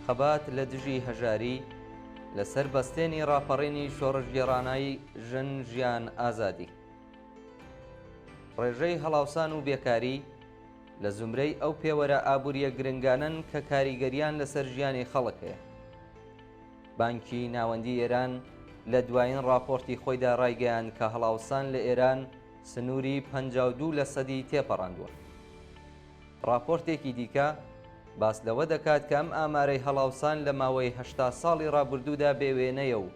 خەبات لە دژی هەژاری لەسەر بەستێنی ڕاپەڕینی شۆڕژگێڕانایی ژن ژیان ئازادی. ڕێژەی هەڵاوسان و بێکاری لە زومرەی ئەو پێوەرە ئابووریە گرنگانن کە کاریگەریان لەسەر ژیانی خەڵک هەیە. بانکی ناوەندی ئێران لە دوایین راپۆرتی خۆیدا ڕایگەیاند کە هەڵاوسان لە ئێران سنووری 52% تێپەڕاندووە. راپۆرتێکی دیکە باس لەوە دەکات کە ئەم ئامارەی هەڵاوسان لە ماوەی 80 ساڵی ڕابردوودا بێوێنەیە و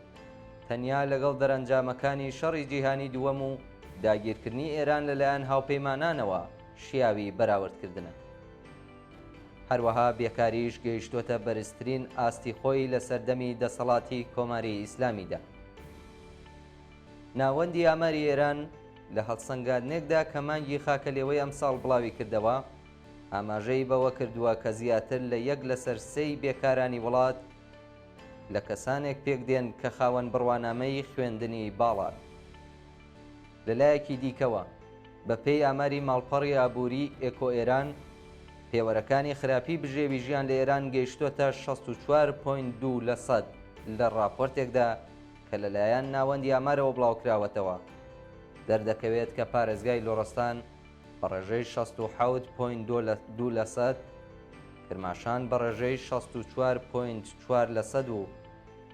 تەنیا لەگەڵ دەرەنجامەکانی شەڕی جیهانی دووەم و داگیرکردنی ئێران لەلایەن هاوپەیمانانەوە شیاوی بەراوردکردنە. هەروەها بێکاریش گەیشتوتە بەرزترین ئاستی خۆی لە سەردەمی دەسەڵاتی کۆماری ئیسلامیدا. ناوەندی ئاماری ئێران لە هەڵسەنگاندنێکدا کە مانگی خاکەلێوەی ئەمساڵ بڵاوی کردەوە ئاماژەی بەوە کردووە کە زیاتر لە 1/3 بێکارانی وڵات لە کەسانێک پێکدێن کە خاوەن بڕوانامەی خوێندنی باڵان. لەلایەکی دیکەوە بەپێی ئاماری ماڵپەڕی ئابووری ئێکۆ ئێران پێوەرەکانی خراپی بژێوی ژیان لە ئێران گەیشتوتە 64.2% لە راپۆرتێکدا کە لەلایەن ناوەندی ئامارەوە بڵاوکراوەتەوە. دەردەکەوێت کە پارێزگای لۆڕستان بە ڕێژەی 67.2%، کرماشان بە ڕێژەی 64.4% و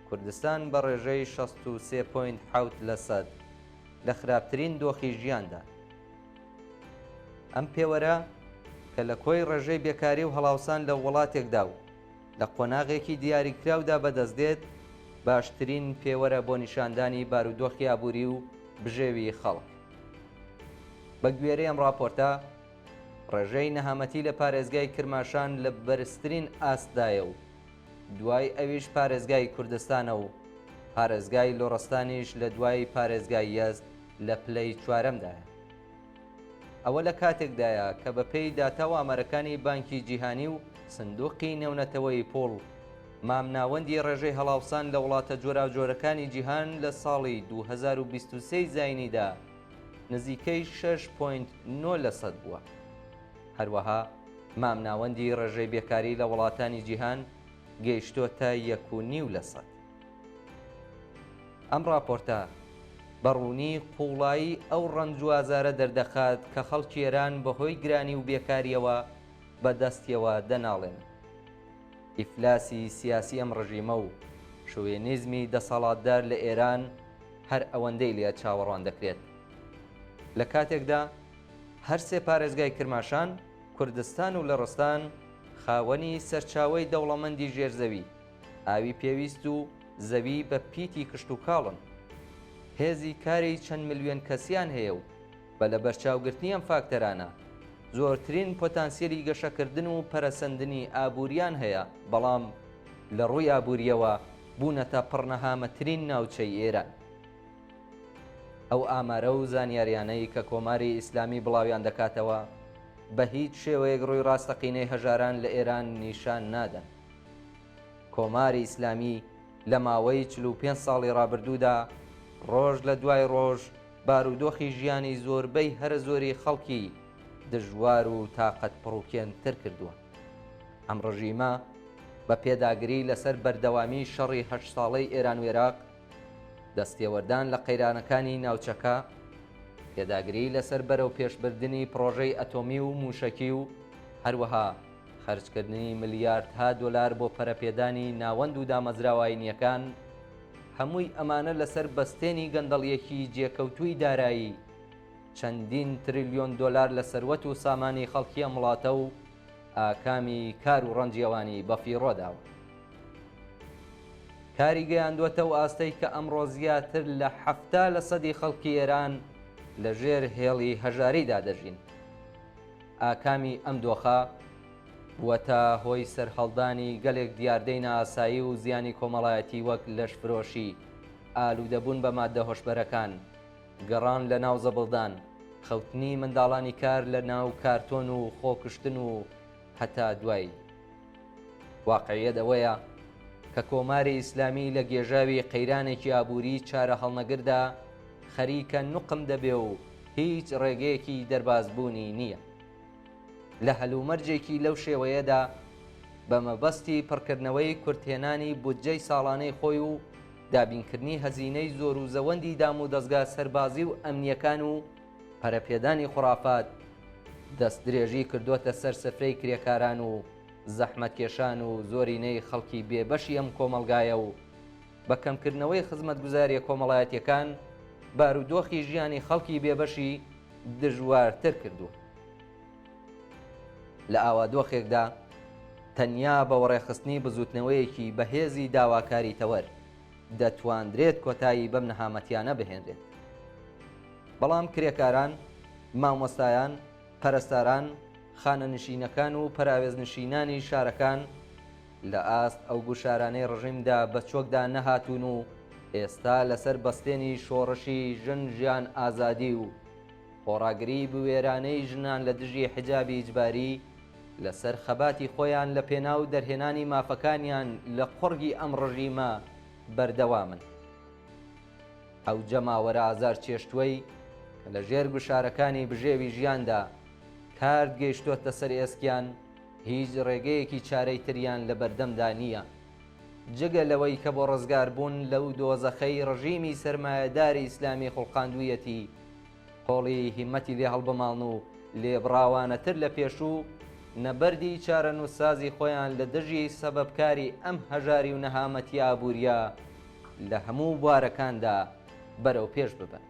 کوردستان بە ڕێژەی 63.7% لە خراپترین دۆخی ژیاندا. ئەم پێوەرە کە لە کۆی ڕێژەی بێکاری و هەڵاوسان لە وڵاتێکدا و لە قۆناغێکی دیاریکراودا بەدەستدێت باشترین پێوەرە بۆ نیشاندانی بارودۆخی ئابووری و بژێوی خەڵک. بە گوێرەی ئەم راپۆرتە ڕێژەی نەهامەتی لە پارێزگای کرماشان لە بەرزترین ئاستدایە و دوای ئەویش پارێزگای کوردستانە و پارێزگای لۆڕستانیش لە دوای پارێزگای یەزد لە پلەی چوارەمدایە. ئەوە لە کاتێکدایە کە بەپێی داتا و ئامارەکانی بانکی جیهانی و سندوقی نێونەتەوەی پۆڵ مامناوەندی ڕێژەی هەڵاوسان لە وڵاتە جۆراوجۆرەکانی جیهان لە ساڵی 2023 زاینیدا نزیکەی 6.9% بووە. هەروەها مامناوەندی ڕێژەی بێکاری لە وڵاتانی جیهان گەیشتۆتە 1.9%. ئەم راپۆرتە بەڕوونی قوڵایی ئەو ڕەنج و ئازارە دەردەخات کە خەڵکی ئێران بەهۆی گرانی و بێکاریەوە بەدەستیەوە دەناڵێن. ئیفلاسی سیاسی ئەم ڕژیمە و شوێنیزمی دەسەڵاتدار لە ئێران هەر ئەوەندەی لێ چاوەڕوان دەکرێت. لە کاتێکدا هەر سێ پارێزگای کرماشان، کوردستان و لەڕستان خاوەنی سەرچاوەی دەوڵەمەندی ژێرزەوی، ئاوی پێویست و زەوی بە پیتی کشت و کاڵن. هێزی کاری چەند ملیۆن کەسیان هەیە و بە لە بەرچاوگرتنی ئەم فاکتەرانە زۆرترین پۆتانسیێلی گەشەکردن و پەرەسەندنی ئابووریان هەیە، بەڵام لە ڕووی ئابووریەوە بوونەتە پڕنەهامەترین ناوچەی ئێران. ئەو ئامارە و زانیاریانەی کە کۆماری ئیسلامی بڵاویان دەکاتەوە بە هیچ شێوەیەک ڕووی ڕاستەقینەی هەژاران لە ئێران نیشان نادەن. کۆماری ئیسلامی لە ماوەی 45 ساڵی ڕابردوودا ڕۆژ لە دوای ڕۆژ بارودۆخی ژیانی زۆربەی هەرە زۆری خەڵکی دژوار و تاقەت پڕوکێنتر کردووە. ئەم ڕژیمە بە پێداگری لەسەر بەردەوامی شەڕی 8 ساڵەی ئێران و عێراق، دەستێوەردان لە قەیرانەکانی ناوچەکە، پێداگری لەسەر بەرەو پێشبردننی پرۆژەی ئەتۆمی و موشەکی و هەروەها خەرجکردنی ملیاردها دۆلار بۆ پەرەپێدانی ناوەند و دامەزراوەینیەکان، هەمووی ئەمانە لەسەر بەستێنی گەندەڵیەکی جێکەوتووی دارایی چەندین تریلیۆن دۆلار لە سەروەت و سامانی خەڵکی ئەم وڵاتە و ئاکامی کار و ڕەنجیەوانی بەفیڕۆداوە. کاری گەیاندووەتە و ئاستەی کە ئەمڕۆ زیاتر لە 70% خەڵکی ئێران لە ژێر هێڵی هەژاریدا دەژین. ئاکامی ئەم دۆخە بووەتە هۆی سەرهەڵدانی گەلێک دیاردەی نائاسایی و زیانی کۆمەڵایەتی وەک لەشفرۆشی، ئالوودەبوون بە ماددە هۆشبەرەکان، گەڕان لە ناو زەبڵدان، خەوتنی منداڵانی کار لە ناو کارتۆن و خۆکشتن و هەتا دوایی. واقعیەت ئەوەیە کە کۆماری ئیسلامی لە گێژاوی قەیرانێکی ئابووری چارە هەڵنەگردا خەریکە نوقم دەبێ و هیچ ڕێگەیەکی دەربازبوونی نییە. لە هەلومەرجێکی لەو شێوەیەدا بە مەبەستی پڕکردنەوەی کورتهێنانی بودجەی ساڵانەی خۆی و دابینکردنی هەزینەی زۆر و زەوەندی دام و دەستگا سەربازی و ئەمنیەکان و پەرەپێدانی خوڕافات دەست درێژی کردوتە سەر سفرەی کرێکاران و زەحمەتکێشان و زۆرینەی خەڵکی بێبەشی ئەم کۆمەلگایە و بە کەمکردنەوەی خزمەتگوزاریە کۆمەڵایەتیەکان بارودۆخی ژیانی خەڵکی بێبەشی دژوارتر کردو. لە ئاوادۆخێکدا تەنیا بە وەڕێخستنی بزوتنەوەیەکی بەهێزی داواکاری تەوەر دەتواندرێت کۆتایی بەم نەهامەتیانە بهێنرێت. بەڵام کرێکاران، مامۆستایان، پەرستاران، خانەنشینەکان و پەراوێزنشینانی شارەکان لە ئاست ئەو گوشارانەی ڕژیمدا بە چۆکدا نەهاتوون و ئێستا لەسەر بەستێنی شۆڕشی ژن ژیان ئازادی و خۆڕاگری بوێرانەی ژنان لە دژی حجابی ئیجباری لەسەر خەباتی خۆیان لە پێناو دەرهێنانی مافەکانیان لە قوڕگی ئەم ڕژیمە بەردەوامن. ئەو جەماوەرە ئازار چێشتووەی کە لە ژێر گوشارەکانی بژێوی ژیاندا کارد گەیشتۆتە سەر ئێسکیان هیچ ڕێگەیەکی چارەی تریان لە بەردەمدا نییە جگە لەوەی کە بۆ ڕزگار بوون لەو دۆزەخەی ڕژیمی سەرمایەداری ئیسلامی خوڵقاندوویەتی قۆڵی هیمەتی لێ هەڵبماڵن و لێبڕاوانەتر لە پێشوو نەبەردی چارە نووسازی خۆیان لە دژی سەبەبکاری ئەم هەژاری و نەهامەتی ئابووریە لە هەموو بوارەکاندا بەرەو پێش ببن.